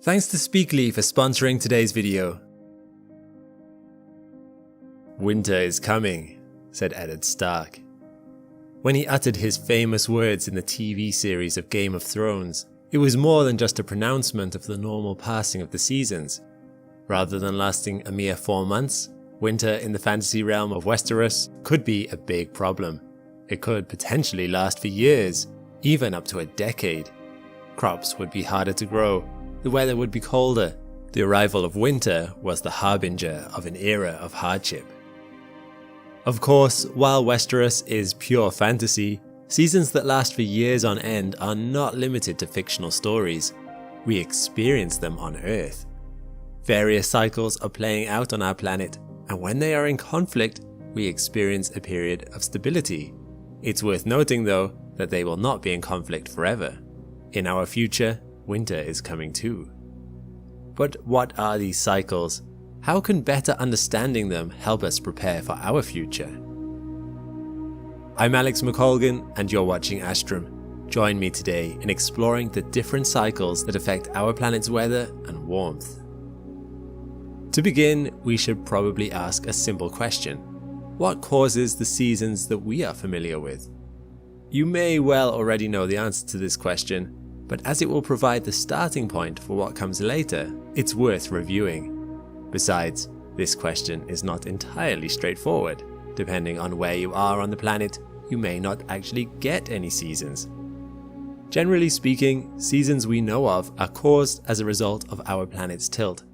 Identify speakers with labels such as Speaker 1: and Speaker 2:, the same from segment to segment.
Speaker 1: Thanks to Speakly for sponsoring today's video. "Winter is coming," said Eddard Stark. When he uttered his famous words in the TV series of Game of Thrones, it was more than just a pronouncement of the normal passing of the seasons. Rather than lasting a mere 4 months, winter in the fantasy realm of Westeros could be a big problem. It could potentially last for years, even up to a decade. Crops would be harder to grow, the weather would be colder. The arrival of winter was the harbinger of an era of hardship. Of course, while Westeros is pure fantasy, seasons that last for years on end are not limited to fictional stories. We experience them on Earth. Various cycles are playing out on our planet, and when they are in conflict, we experience a period of stability. It's worth noting though that they will not be in conflict forever. In our future, winter is coming too. But what are these cycles? How can better understanding them help us prepare for our future? I'm Alex McColgan and you're watching Astrum. Join me today in exploring the different cycles that affect our planet's weather and warmth. To begin, we should probably ask a simple question. What causes the seasons that we are familiar with? You may well already know the answer to this question, but as it will provide the starting point for what comes later, it's worth reviewing. Besides, this question is not entirely straightforward. Depending on where you are on the planet, you may not actually get any seasons. Generally speaking, seasons we know of are caused as a result of our planet's tilt.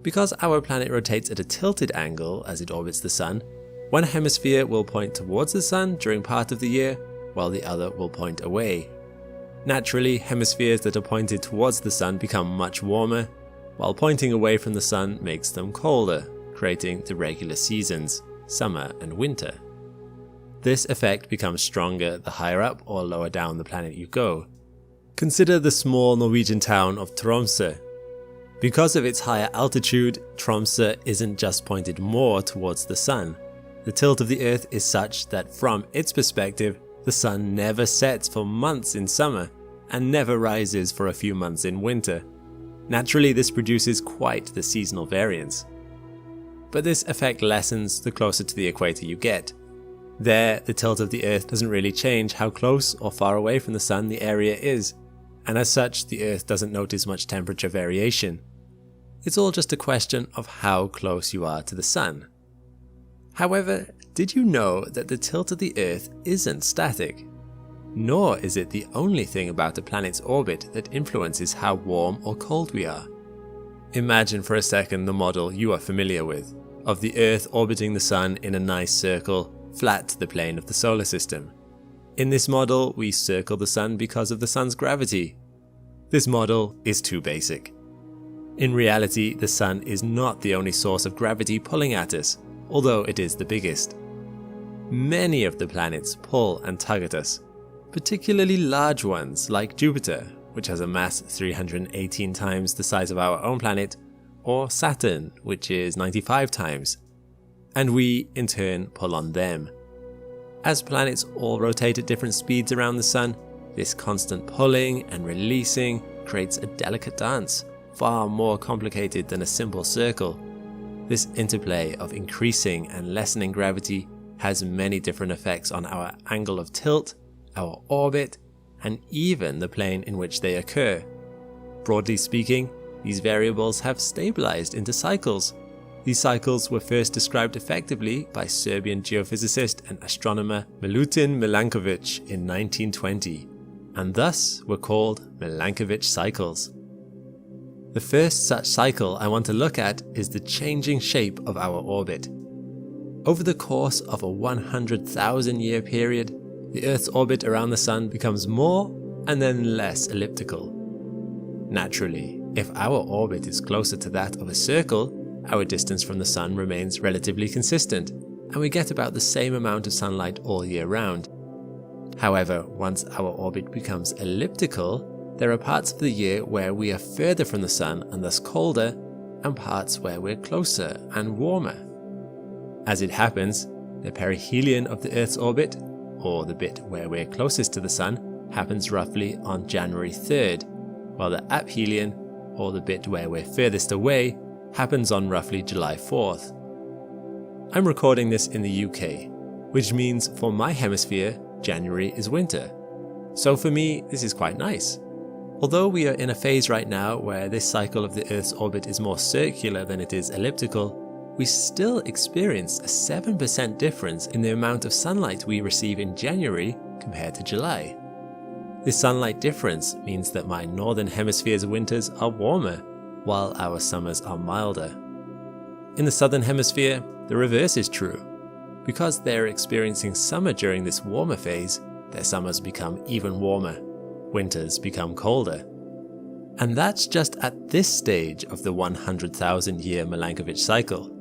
Speaker 1: Because our planet rotates at a tilted angle as it orbits the sun, one hemisphere will point towards the sun during part of the year, while the other will point away. Naturally, hemispheres that are pointed towards the sun become much warmer, while pointing away from the sun makes them colder, creating the regular seasons, summer and winter. This effect becomes stronger the higher up or lower down the planet you go. Consider the small Norwegian town of Tromsø. Because of its higher altitude, Tromsø isn't just pointed more towards the sun. The tilt of the Earth is such that from its perspective, the sun never sets for months in summer and never rises for a few months in winter. Naturally, this produces quite the seasonal variance. But this effect lessens the closer to the equator you get. There, the tilt of the Earth doesn't really change how close or far away from the sun the area is, and as such, the Earth doesn't notice much temperature variation. It's all just a question of how close you are to the sun. However, did you know that the tilt of the Earth isn't static? Nor is it the only thing about a planet's orbit that influences how warm or cold we are. Imagine for a second the model you are familiar with, of the Earth orbiting the sun in a nice circle, flat to the plane of the solar system. In this model, we circle the sun because of the sun's gravity. This model is too basic. In reality, the sun is not the only source of gravity pulling at us, although it is the biggest. Many of the planets pull and tug at us, particularly large ones like Jupiter, which has a mass 318 times the size of our own planet, or Saturn, which is 95 times. And we, in turn, pull on them. As planets all rotate at different speeds around the sun, this constant pulling and releasing creates a delicate dance, far more complicated than a simple circle. This interplay of increasing and lessening gravity has many different effects on our angle of tilt, our orbit, and even the plane in which they occur. Broadly speaking, these variables have stabilized into cycles. These cycles were first described effectively by Serbian geophysicist and astronomer Milankovitch in 1920, and thus were called Milankovitch cycles. The first such cycle I want to look at is the changing shape of our orbit. Over the course of a 100,000 year period, the Earth's orbit around the sun becomes more and then less elliptical. Naturally, if our orbit is closer to that of a circle, our distance from the sun remains relatively consistent, and we get about the same amount of sunlight all year round. However, once our orbit becomes elliptical, there are parts of the year where we are further from the sun and thus colder, and parts where we're closer and warmer. As it happens, the perihelion of the Earth's orbit, or the bit where we're closest to the sun, happens roughly on January 3rd, while the aphelion, or the bit where we're furthest away, happens on roughly July 4th. I'm recording this in the UK, which means for my hemisphere, January is winter. So for me, this is quite nice. Although we are in a phase right now where this cycle of the Earth's orbit is more circular than it is elliptical, we still experience a 7% difference in the amount of sunlight we receive in January compared to July. This sunlight difference means that my northern hemisphere's winters are warmer, while our summers are milder. In the southern hemisphere, the reverse is true. Because they're experiencing summer during this warmer phase, their summers become even warmer, winters become colder. And that's just at this stage of the 100,000 year Milankovitch cycle.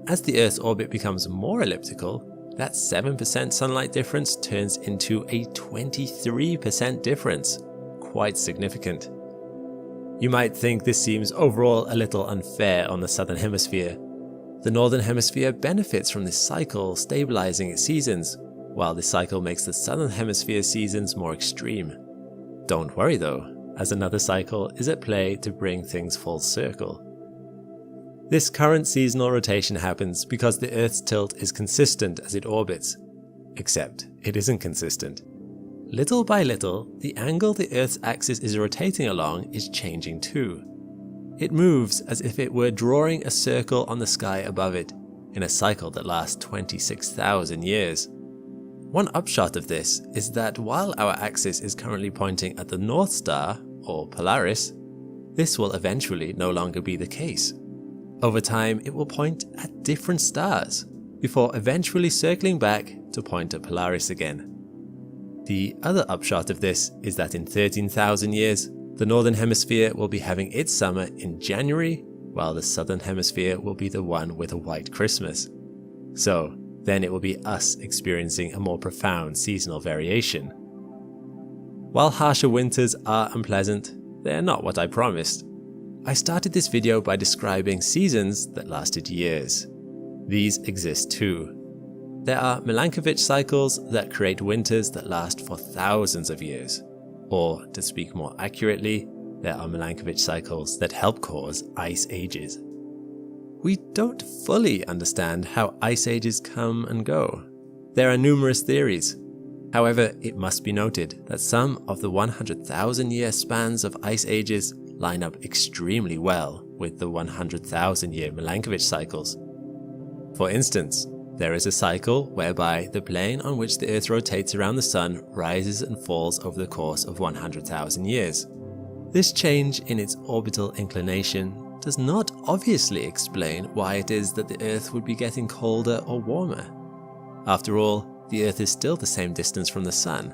Speaker 1: As the Earth's orbit becomes more elliptical, that 7% sunlight difference turns into a 23% difference. Quite significant. You might think this seems overall a little unfair on the southern hemisphere. The northern hemisphere benefits from this cycle stabilizing its seasons, while this cycle makes the southern hemisphere's seasons more extreme. Don't worry though, as another cycle is at play to bring things full circle. This current seasonal rotation happens because the Earth's tilt is consistent as it orbits, except it isn't consistent. Little by little, the angle the Earth's axis is rotating along is changing too. It moves as if it were drawing a circle on the sky above it, in a cycle that lasts 26,000 years. One upshot of this is that while our axis is currently pointing at the North Star, or Polaris, this will eventually no longer be the case. Over time, it will point at different stars, before eventually circling back to point at Polaris again. The other upshot of this is that in 13,000 years, the Northern Hemisphere will be having its summer in January, while the Southern Hemisphere will be the one with a white Christmas. So, then it will be us experiencing a more profound seasonal variation. While harsher winters are unpleasant, they are not what I promised. I started this video by describing seasons that lasted years. These exist too. There are Milankovitch cycles that create winters that last for thousands of years. Or, to speak more accurately, there are Milankovitch cycles that help cause ice ages. We don't fully understand how ice ages come and go. There are numerous theories. However, it must be noted that some of the 100,000 year spans of ice ages line up extremely well with the 100,000 year Milankovitch cycles. For instance, there is a cycle whereby the plane on which the Earth rotates around the Sun rises and falls over the course of 100,000 years. This change in its orbital inclination does not obviously explain why it is that the Earth would be getting colder or warmer. After all, the Earth is still the same distance from the Sun.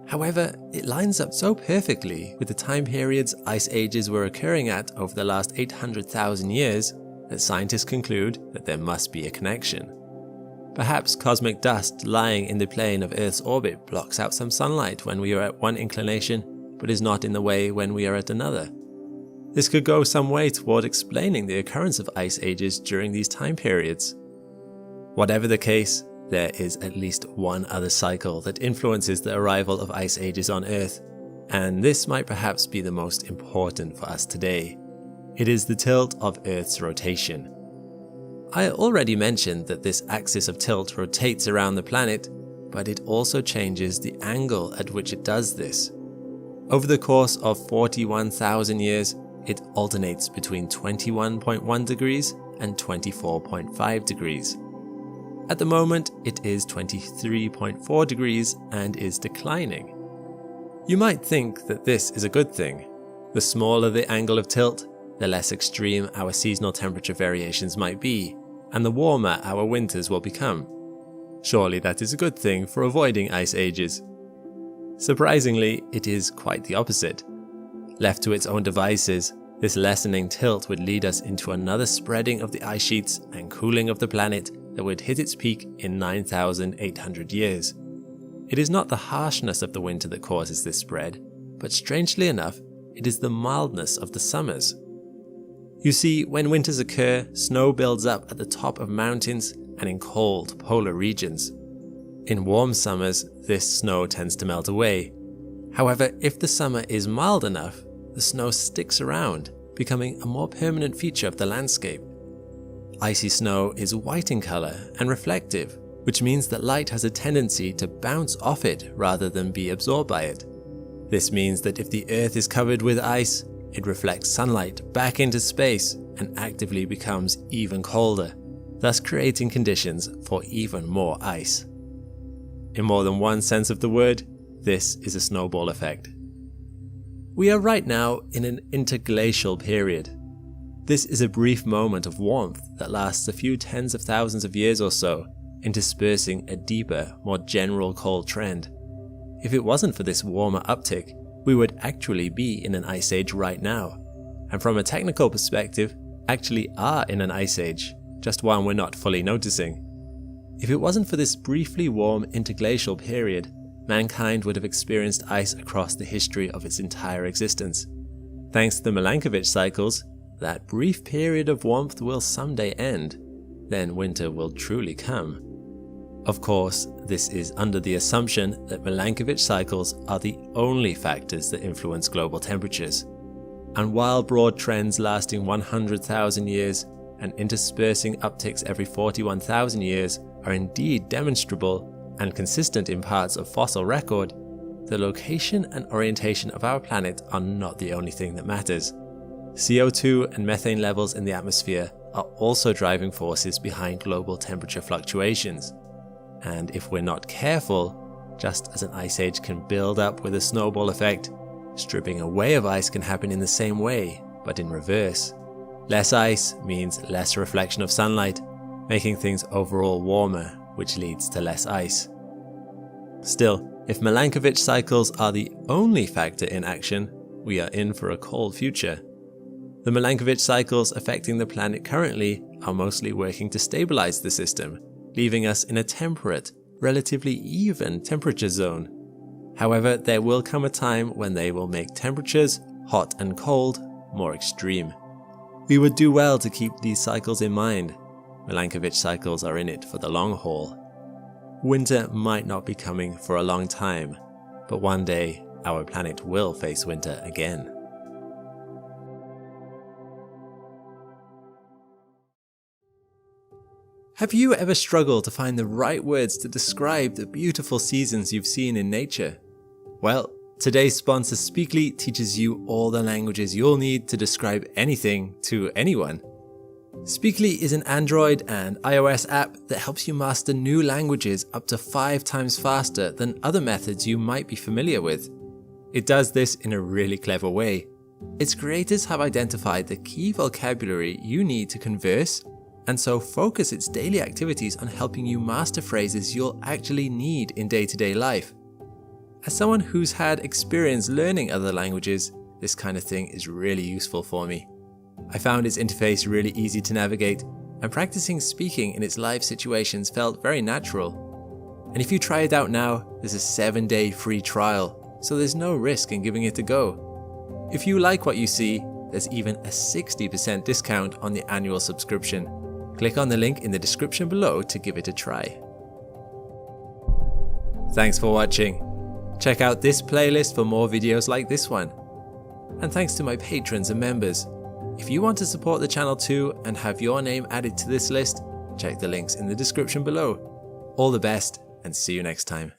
Speaker 1: However, it lines up so perfectly with the time periods ice ages were occurring at over the last 800,000 years that scientists conclude that there must be a connection. Perhaps cosmic dust lying in the plane of Earth's orbit blocks out some sunlight when we are at one inclination, but is not in the way when we are at another. This could go some way toward explaining the occurrence of ice ages during these time periods. Whatever the case, there is at least one other cycle that influences the arrival of ice ages on Earth, and this might perhaps be the most important for us today. It is the tilt of Earth's rotation. I already mentioned that this axis of tilt rotates around the planet, but it also changes the angle at which it does this. Over the course of 41,000 years, it alternates between 21.1 degrees and 24.5 degrees. At the moment, it is 23.4 degrees and is declining. You might think that this is a good thing. The smaller the angle of tilt, the less extreme our seasonal temperature variations might be, and the warmer our winters will become. Surely that is a good thing for avoiding ice ages. Surprisingly, it is quite the opposite. Left to its own devices, this lessening tilt would lead us into another spreading of the ice sheets and cooling of the planet that would hit its peak in 9,800 years. It is not the harshness of the winter that causes this spread, but strangely enough, it is the mildness of the summers. You see, when winters occur, snow builds up at the top of mountains and in cold polar regions. In warm summers, this snow tends to melt away. However, if the summer is mild enough, the snow sticks around, becoming a more permanent feature of the landscape. Icy snow is white in color and reflective, which means that light has a tendency to bounce off it rather than be absorbed by it. This means that if the Earth is covered with ice, it reflects sunlight back into space and actively becomes even colder, thus creating conditions for even more ice. In more than one sense of the word, this is a snowball effect. We are right now in an interglacial period. This is a brief moment of warmth that lasts a few tens of thousands of years or so, interspersing a deeper, more general cold trend. If it wasn't for this warmer uptick, we would actually be in an ice age right now, and from a technical perspective, actually are in an ice age, just one we're not fully noticing. If it wasn't for this briefly warm interglacial period, mankind would have experienced ice across the history of its entire existence. Thanks to the Milankovitch cycles, that brief period of warmth will someday end, then winter will truly come. Of course, this is under the assumption that Milankovitch cycles are the only factors that influence global temperatures. And while broad trends lasting 100,000 years and interspersing upticks every 41,000 years are indeed demonstrable and consistent in parts of fossil record, the location and orientation of our planet are not the only thing that matters. CO2 and methane levels in the atmosphere are also driving forces behind global temperature fluctuations. And if we're not careful, just as an ice age can build up with a snowball effect, stripping away of ice can happen in the same way, but in reverse. Less ice means less reflection of sunlight, making things overall warmer, which leads to less ice. Still, if Milankovitch cycles are the only factor in action, we are in for a cold future. The Milankovitch cycles affecting the planet currently are mostly working to stabilize the system, leaving us in a temperate, relatively even temperature zone. However, there will come a time when they will make temperatures, hot and cold, more extreme. We would do well to keep these cycles in mind. Milankovitch cycles are in it for the long haul. Winter might not be coming for a long time, but one day our planet will face winter again. Have you ever struggled to find the right words to describe the beautiful seasons you've seen in nature? Well, today's sponsor Speakly teaches you all the languages you'll need to describe anything to anyone. Speakly is an Android and iOS app that helps you master new languages up to 5 times faster than other methods you might be familiar with. It does this in a really clever way. Its creators have identified the key vocabulary you need to converse, and so focus its daily activities on helping you master phrases you'll actually need in day-to-day life. As someone who's had experience learning other languages, this kind of thing is really useful for me. I found its interface really easy to navigate, and practicing speaking in its live situations felt very natural. And if you try it out now, there's a 7-day free trial, so there's no risk in giving it a go. If you like what you see, there's even a 60% discount on the annual subscription. Click on the link in the description below to give it a try. Thanks for watching. Check out this playlist for more videos like this one. And thanks to my patrons and members. If you want to support the channel too and have your name added to this list, check the links in the description below. All the best and see you next time.